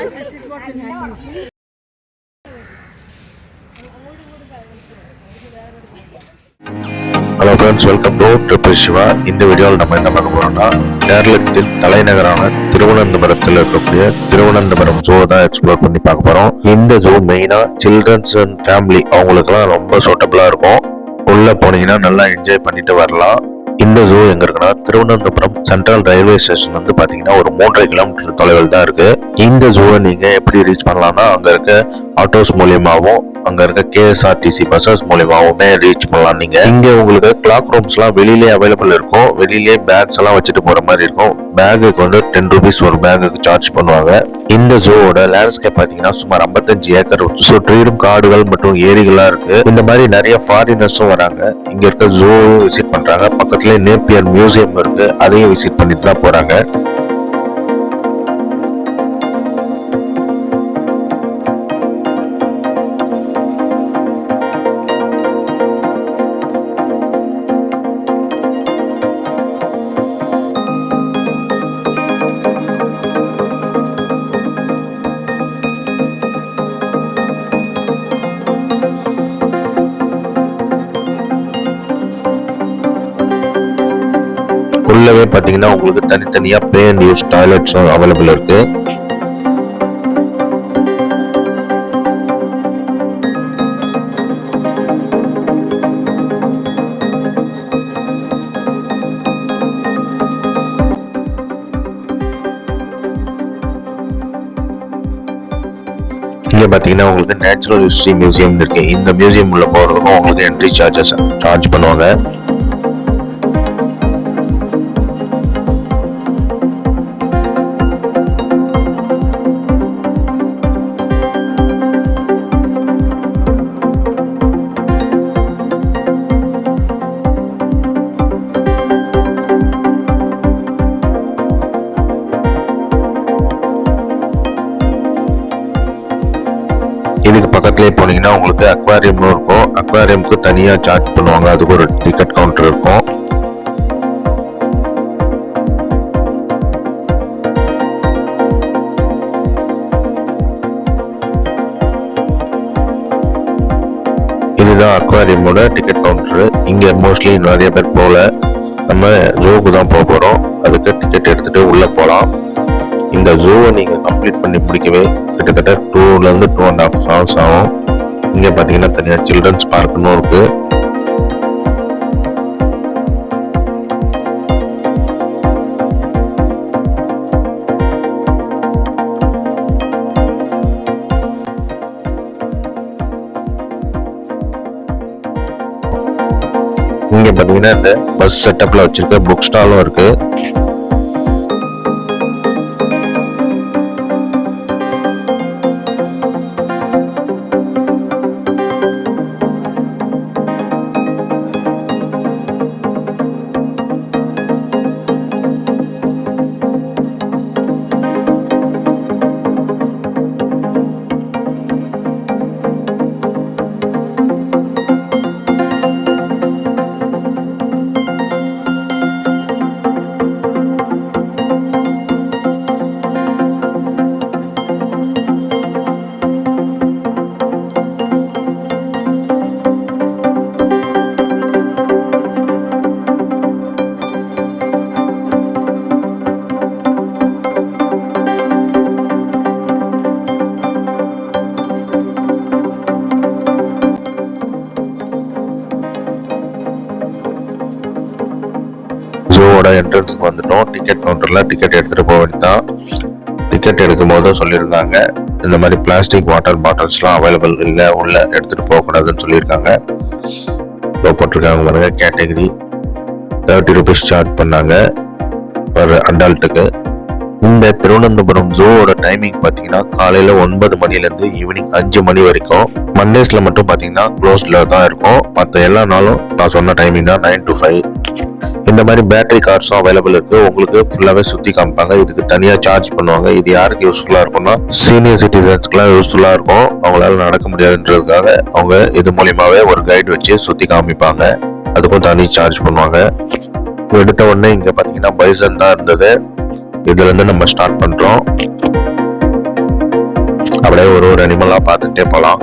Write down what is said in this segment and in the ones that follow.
This is what will happen. See? Hello friends, welcome to triple Siva. இந்த வீடியோவில் நம்ம என்ன பார்க்க போறோம்னா, கேரளத்தின் தலைநகரான திருவனந்தபுரத்தில் இருக்கக்கூடிய திருவனந்தபுரம் ஜூ தான் எக்ஸ்ப்ளோர் பண்ணி பார்க்க போறோம். இந்த ஜூ மெயினா சில்ட்ரன்ஸ் அண்ட் ஃபேமிலி அவங்களுக்குலாம் ரொம்ப சூட்டபிளா இருக்கும். உள்ள போனீங்கன்னா நல்லா என்ஜாய் பண்ணிட்டு வரலாம். இந்த ஜூ எங்க இருக்குன்னா, திருவனந்தபுரம் சென்ட்ரல் ரயில்வே ஸ்டேஷன் வந்து பாத்தீங்கன்னா ஒரு 3.5 கிலோமீட்டர் தொலைவில் தான் இருக்கு. இந்த ஜூவை நீங்க எப்படி ரீச் பண்ணலாம்னா, அங்க இருக்க ஆட்டோஸ் மூலியமாவும் அங்க இருக்க கேஎஸ்ஆர்டிசி பஸ்ஸஸ் மூலியமாவுமே ரீச் பண்ணலாம். நீங்க இங்க உங்களுக்கு கிளாக் ரூம்ஸ் எல்லாம் வெளியிலே அவைலபிள் இருக்கும். வெளியிலே பேக்ஸ் எல்லாம் வச்சுட்டு போற மாதிரி இருக்கும். பேக்குக்கு வந்து 10 rupees ஒரு பேக்குக்கு சார்ஜ் பண்ணுவாங்க. இந்த ஜூவோட லேண்ட்ஸ்கேப் பாத்தீங்கன்னா சுமார் 55 ஏக்கர் சுற்றிலும் காடுகள் மற்றும் ஏரிகளா இருக்கு. இந்த மாதிரி நிறைய ஃபாரினர்ஸும் வராங்க. இங்க இருக்க ஜூ விசிட் பண்றாங்க. பக்கத்துல நேப்பியர் மியூசியம் இருக்கு, அதையும் விசிட் பண்ணிட்டு தான் போறாங்க. உள்ளவே பாத்தீங்கன்னா உங்களுக்கு தனித்தனியா பே அண்ட் யூஸ் டாய்லெட்ஸும் அவைலபிள் இருக்கு. இங்க பாத்தீங்கன்னா உங்களுக்கு நேச்சுரல் ஹிஸ்டரி மியூசியம் இருக்கு. இந்த மியூசியம் உள்ள போறதுக்கும் உங்களுக்கு என்ட்ரி சார்ஜ் பண்ணுவாங்க. இதுக்கு பக்கத்துலேயே போனீங்கன்னா உங்களுக்கு அக்வாரியமும் இருக்கும். அக்வாரியமுக்கு தனியாக சார்ஜ் பண்ணுவாங்க. அதுக்கு ஒரு டிக்கெட் கவுண்டர் இருக்கும். இதுதான் அக்வாரியமோட டிக்கெட் கவுண்டர். இங்க மோஸ்ட்லி நிறைய பேர் போல. நம்ம ஜூக்கு தான் போக போறோம். அதுக்கு டிக்கெட் எடுத்துட்டு உள்ள போகலாம். இந்த ஜூவை நீங்க கம்ப்ளீட் பண்ணி முடிக்கவே கிட்டத்தட்ட 2 to 2.5 hours ஆகும். இங்க பாத்தீங்கன்னா தனியா சில்ட்ரன்ஸ் பார்க்னு இருக்கு. இங்க பாத்தீங்கன்னா இந்த பஸ் செட்டப்ல வச்சிருக்க புக் ஸ்டாலும் இருக்கு. என்ட்ரன்ஸ்க்கு வந்துட்டோம். டிக்கெட் கவுண்டரில் டிக்கெட் எடுத்துகிட்டு போக வேண்டியதான். டிக்கெட் எடுக்கும் போது சொல்லியிருந்தாங்க இந்த மாதிரி பிளாஸ்டிக் வாட்டர் பாட்டில்ஸ்லாம் அவைலபிள் இல்லை, உள்ள எடுத்துகிட்டு போகக்கூடாதுன்னு சொல்லியிருக்காங்க. போட்டிருக்காங்க பாருங்க, கேட்டகரி 30 rupees சார்ஜ் பண்ணாங்க பர் அடல்ட்டுக்கு. இந்த திருவனந்தபுரம் ஜூவோட டைமிங் பார்த்தீங்கன்னா காலையில் 9 மணிலேருந்து ஈவினிங் 5 மணி வரைக்கும். மண்டேஸில் மட்டும் பார்த்தீங்கன்னா க்ளோஸ்டில் தான் இருக்கும். மற்ற எல்லா நாளும் நான் சொன்ன டைமிங் தான் 9 to 5. இந்த மாதிரி பேட்டரி கார்ஸும் அவைலபிள் இருக்கு. உங்களுக்கு ஃபுல்லாகவே சுற்றி காமிப்பாங்க. இதுக்கு தனியாக சார்ஜ் பண்ணுவாங்க. இது யாருக்கு யூஸ்ஃபுல்லாக இருக்கும்னா சீனியர் சிட்டிசன்ஸ்க்குலாம் யூஸ்ஃபுல்லாக இருக்கும். அவங்களால நடக்க முடியாதுன்றதுக்காக அவங்க இது மூலியமாகவே ஒரு கைடு வச்சு சுற்றி காமிப்பாங்க. அதுக்கும் தனி சார்ஜ் பண்ணுவாங்க. எடுத்த உடனே இங்கே பார்த்தீங்கன்னா பைசன் தான் இருந்தது. இதுல இருந்து நம்ம ஸ்டார்ட் பண்றோம். அப்படியே ஒரு அனிமலா பார்த்துட்டே போலாம்.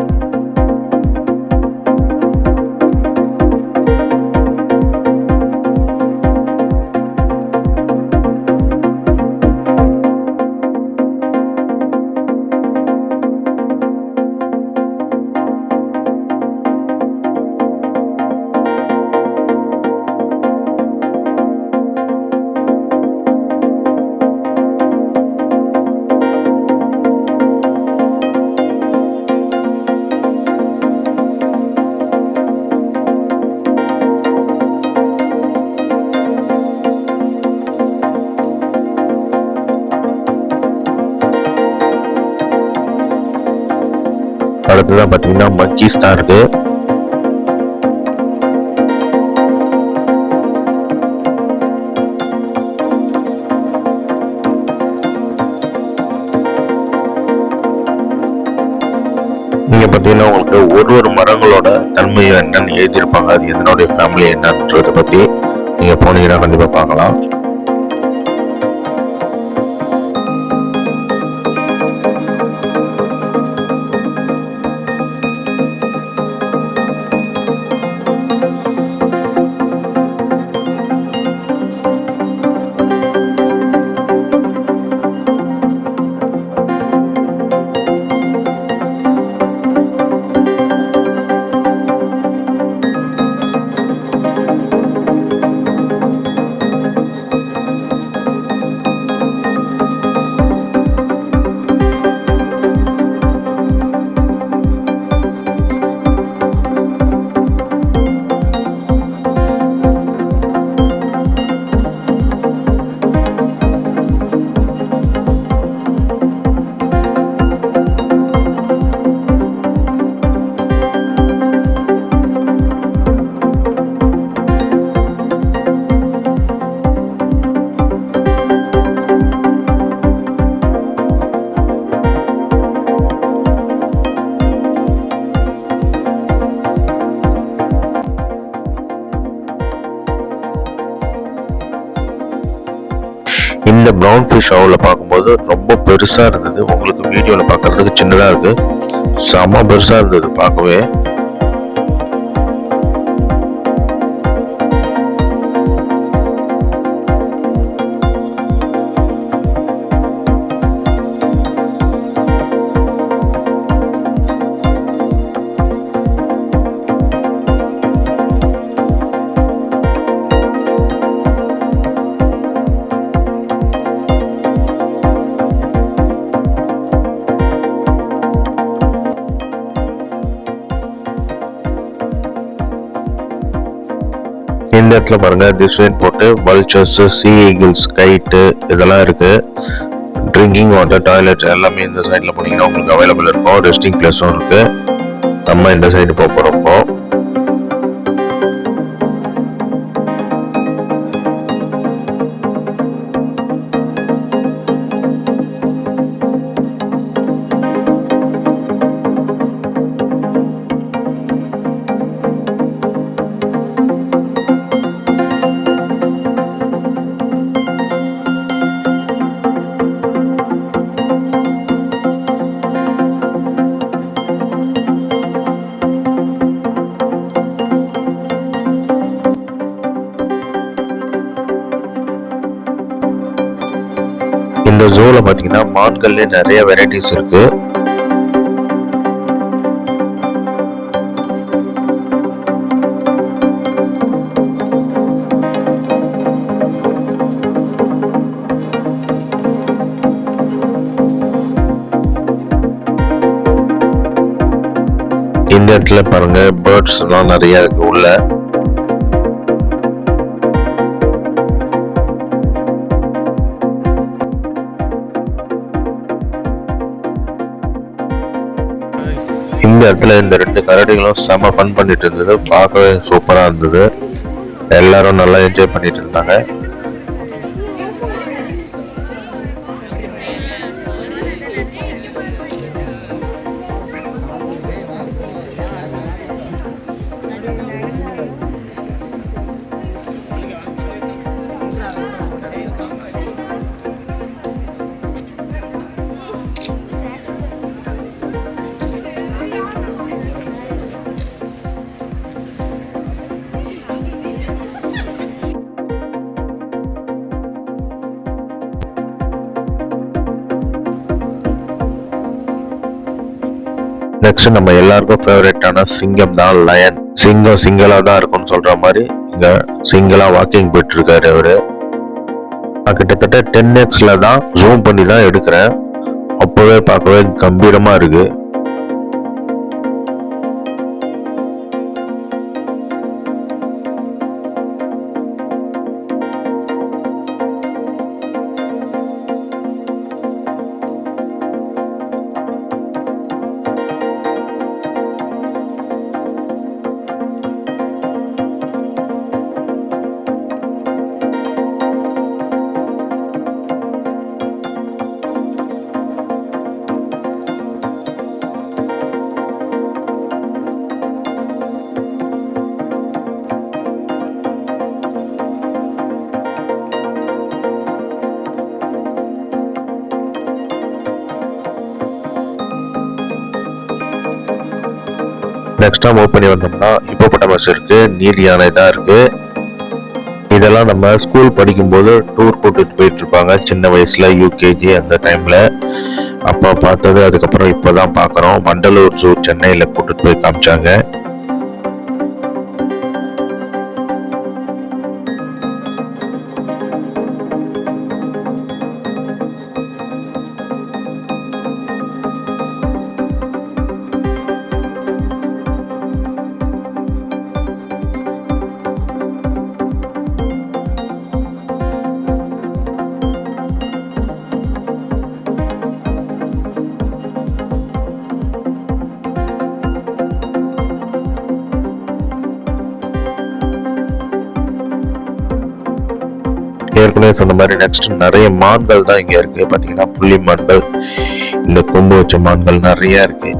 அடுத்ததான் பார்த்தீங்கன்னா மக்கீஸ் தான் இருக்கு. இங்க பார்த்தீங்கன்னா உங்களுக்கு ஒரு மரங்களோட தன்மையை என்னன்னு எழுதியிருப்பாங்க. அது எதனுடைய ஃபேமிலி என்னன்றதை பத்தி நீங்க போனீங்கன்னா கண்டிப்பா பார்க்கலாம். இந்த ப்ரௌன் ஃபிஷ் அவுல பார்க்கும்போது ரொம்ப பெருசா இருந்தது. உங்களுக்கு வீடியோல பார்க்கறதுக்கு சின்னதா இருக்கு. செம பெருசா இருந்தது பார்க்கவே. இந்த இடத்துல பாருங்க டிசைன் போட்டு வல்ச்சர்ஸ், சீ ஈகிள்ஸ், கைட்டு இதெல்லாம் இருக்கு. ட்ரிங்கிங் வாட்டர், டாய்லெட் எல்லாமே இந்த சைட்ல போனீங்கன்னா உங்களுக்கு அவைலபிள் இருக்கும். ரெஸ்டிங் பிளேஸும் இருக்கு. நம்ம இந்த சைடு போக போறோம். இந்த ஜூல பாத்தீங்கன்னா மான்கள்ல நிறைய வெரைட்டிஸ் இருக்கு. இடத்துல பாருங்க பேர்ட்ஸ் எல்லாம் நிறைய இருக்கு உள்ள. இந்த இடத்துல இந்த 2 கரடிகளும் செம ஃபன் பண்ணிட்டு இருந்தது. பார்க்கவே சூப்பரா இருந்தது. எல்லாரும் நல்லா என்ஜாய் பண்ணிட்டு இருந்தாங்க. நெக்ஸ்ட் நம்ம எல்லாருக்கும் ஃபேவரட்டான சிங்கம் தான், லயன். சிங்கம் சிங்கிளா தான் இருக்கும்னு சொல்ற மாதிரி இங்க சிங்கிளா வாக்கிங் போயிட்டு இருக்காரு அவரு. நான் கிட்டத்தட்ட 10x தான் ஜூம் பண்ணி தான் எடுக்கிறேன். அப்பவே பார்க்கவே கம்பீரமா இருக்கு. நெக்ஸ்ட் மூவ் பண்ணி வந்தோம்னா ஹிப்போபொட்டமஸ் இருக்கு, நீர் யானை தான் இருக்கு. இதெல்லாம் நம்ம ஸ்கூல் படிக்கும்போது டூர் கூட்டிட்டு போயிட்டு இருப்பாங்க சின்ன வயசுல, யூகேஜி அந்த டைம்ல. அப்பா பார்த்தது, அதுக்கப்புறம் இப்பதான் பாக்குறோம். வண்டலூர் ஜூ சென்னையில கூட்டிட்டு போய் காமிச்சாங்க. ஏற்கனவே சொன்ன மாதிரி நெக்ஸ்ட் நிறைய மான்கள் தான் இங்க இருக்கு. பாத்தீங்கன்னா புள்ளி மான்கள், இந்த கொம்பு வச்ச மான்கள் நிறைய இருக்கு.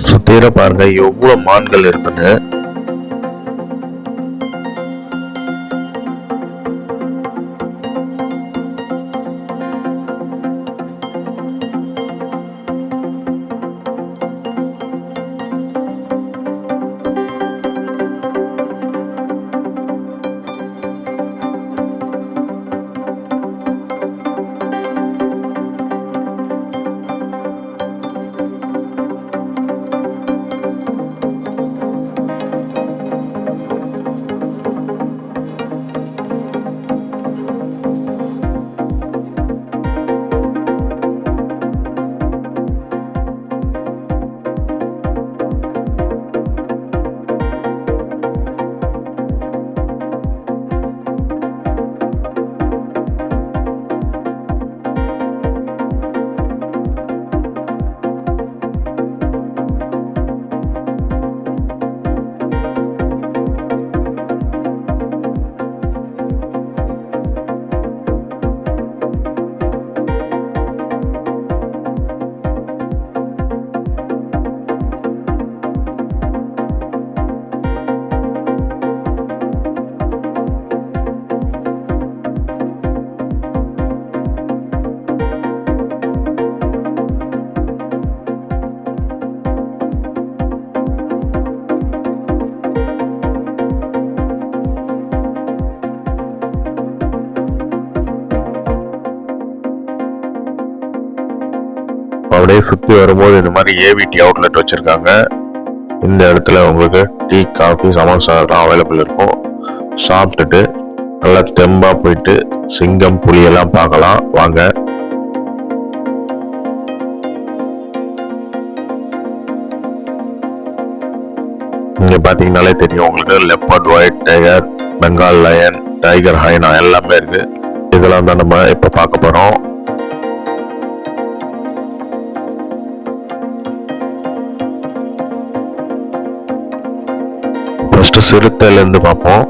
சுத்திர பாருங்க எவ்வளவு மான்கள் இருக்குன்னு. அப்படியே சுற்றி வரும்போது இந்த மாதிரி ஏவிடி அவுட்லெட் வச்சுருக்காங்க. இந்த இடத்துல உங்களுக்கு டீ, காஃபி, சமோசா எல்லாம் அவைலபிள் இருக்கும். சாப்பிட்டுட்டு நல்லா தெம்பாக போயிட்டு சிங்கம், புலியெல்லாம் பார்க்கலாம் வாங்க. இங்கே பார்த்தீங்கன்னாலே தெரியும் உங்களுக்கு, leopard, white tiger, Bengal lion, tiger hyena எல்லாமே இருக்கு. இதெல்லாம் தான் நம்ம இப்போ பார்க்க போகிறோம். ஃபர்ஸ்ட் சிறுத்தையிலேருந்து பார்ப்போம்.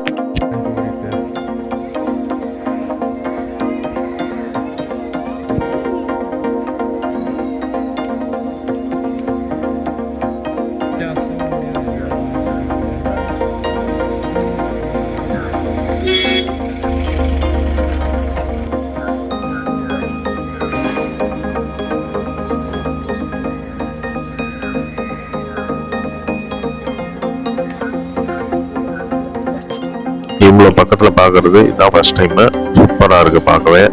இவ்வளோ பக்கத்தில் பார்க்கறது இதான் ஃபர்ஸ்ட் டைம். சூப்பராக இருக்கு பார்க்கவே.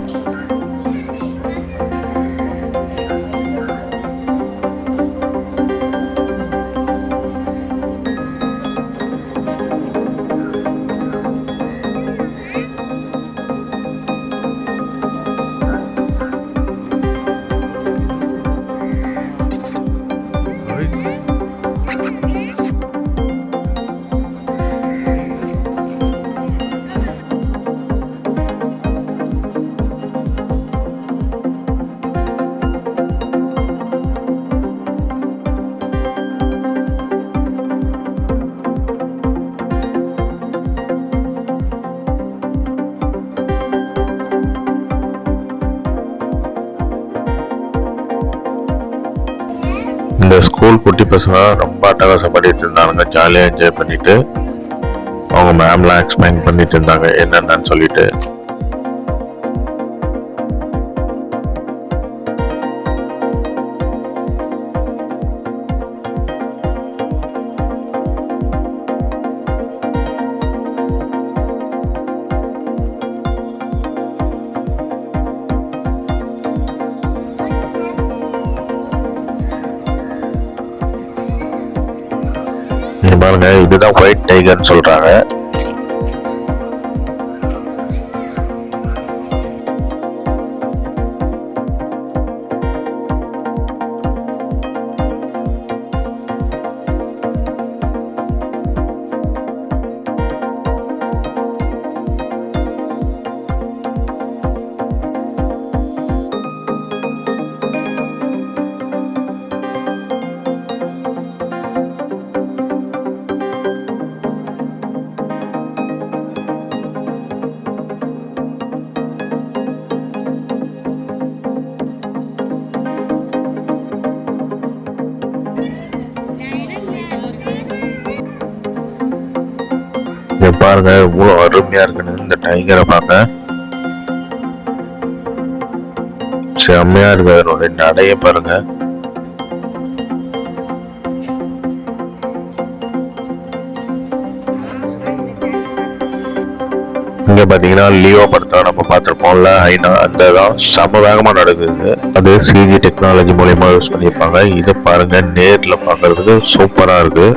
இந்த ஸ்கூல் குட்டி பசங்க ரொம்ப அட்டகாசம் பண்ணிட்டு இருந்தாங்க. ஜாலியாக என்ஜாய் பண்ணிட்டு அவங்க மேம்லாம் எக்ஸ்பிளைன் பண்ணிட்டு இருந்தாங்க என்னென்னு சொல்லிட்டு. பாருங்க, இதுதான் ஒயிட் டைகர்னு சொல்றாங்க. பாருங்க இவ்வளோ அருமையா இருக்குன்னு இந்த டைகரை பார்க்க. செம்மையா இருக்கு. அதனுடைய நடைய பாருங்க. இங்க பாத்தீங்கன்னா லியோ படத்தை நம்ம பார்த்திருப்போம்ல, ஹைனா, அந்த தான் செம வேகமா நடக்குது. அது சிஜி டெக்னாலஜி மூலயமா யூஸ் பண்ணியிருப்பாங்க. இதை பாருங்க, நேர்ல பாக்குறதுக்கு சூப்பரா இருக்கு.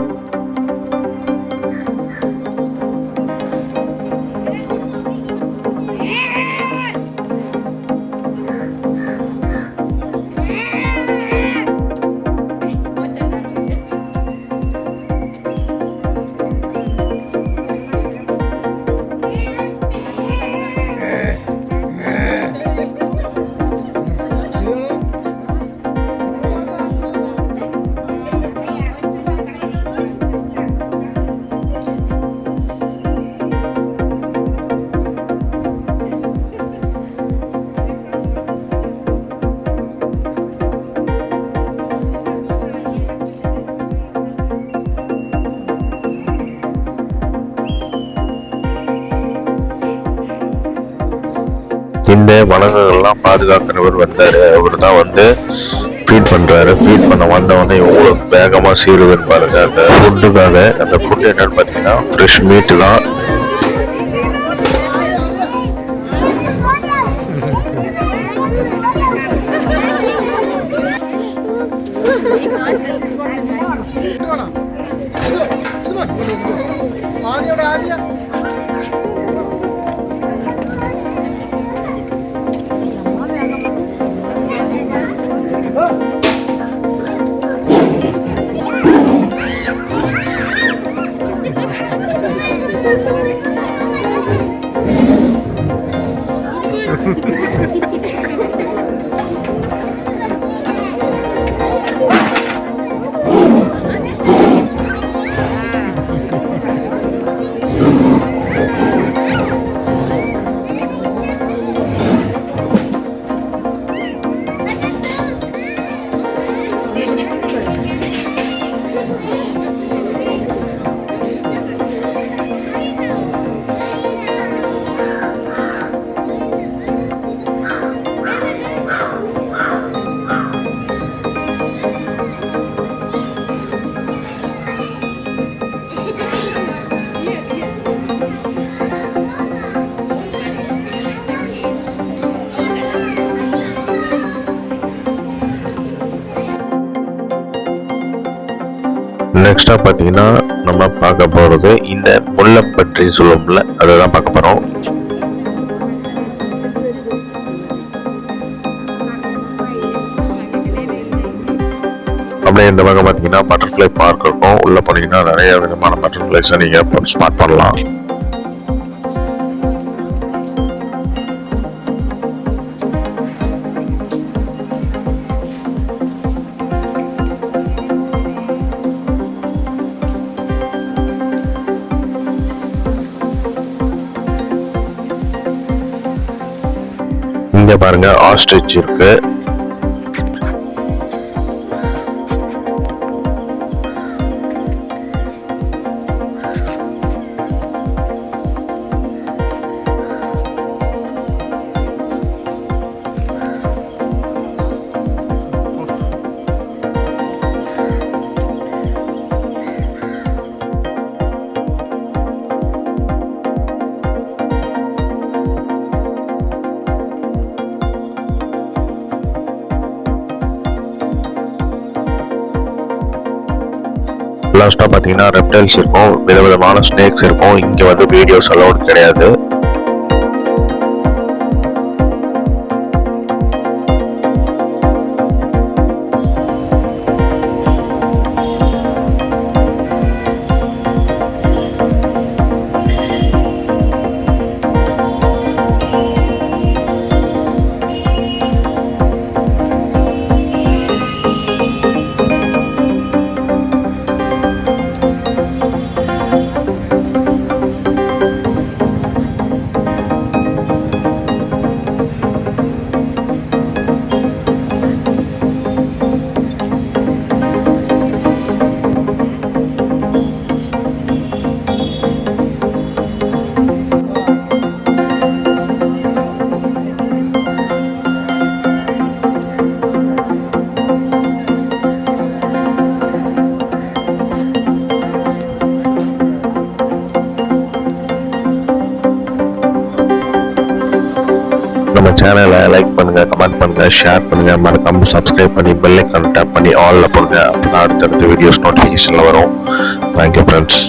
இந்த வனங்கள்லாம் பாதுகாக்கிறவர் வந்தாரு. அவர் தான் வந்து ஃபீட் பண்றாரு. ஃபீட் பண்ண வந்தவொடனே எவ்வளவு வேகமா சீருதுன்னு பாருங்க. அந்த ஃபுட்டுக்காக. அந்த ஃபுட் என்னன்னு பாத்தீங்கன்னா ஃப்ரெஷ் மீட் தான். நெக்ஸ்டா பார்த்தீங்கன்னா நம்ம பார்க்க போகிறது இந்த முல்லை பற்றி சொல்லுவோம்ல அதை தான் பார்க்க போகிறோம். அப்படியே இந்த பக்கம் பார்த்தீங்கன்னா பட்டர்ஃப்ளை பார்க் இருக்கும். உள்ளே போனீங்கன்னா நிறைய விதமான பட்டர்ஃப்ளைஸை நீங்கள் ஸ்பாட் பண்ணலாம். இங்க பாருங்க ஆஸ்ட்ரிச் இருக்கு. லாஸ்டா பாத்தீங்கன்னா ரெப்டைல்ஸ் இருக்கும், விதவிதமான ஸ்னேக்ஸ் இருக்கும். இங்க வந்து வீடியோஸ் அலௌட் கிடையாது. நம்ம சேனலை லைக் பண்ணுங்க, கமெண்ட் பண்ணுங்க, ஷேர் பண்ணுங்க, மறக்காம சப்ஸ்கிரைப் பண்ணி பெல் ஐகான் டேப் பண்ணி ஆல்ல போடுங்க. அப்பதான் அடுத்தடுத்த வீடியோஸ் நோட்டிஃபிகேஷன்ல வரும். Thank you friends.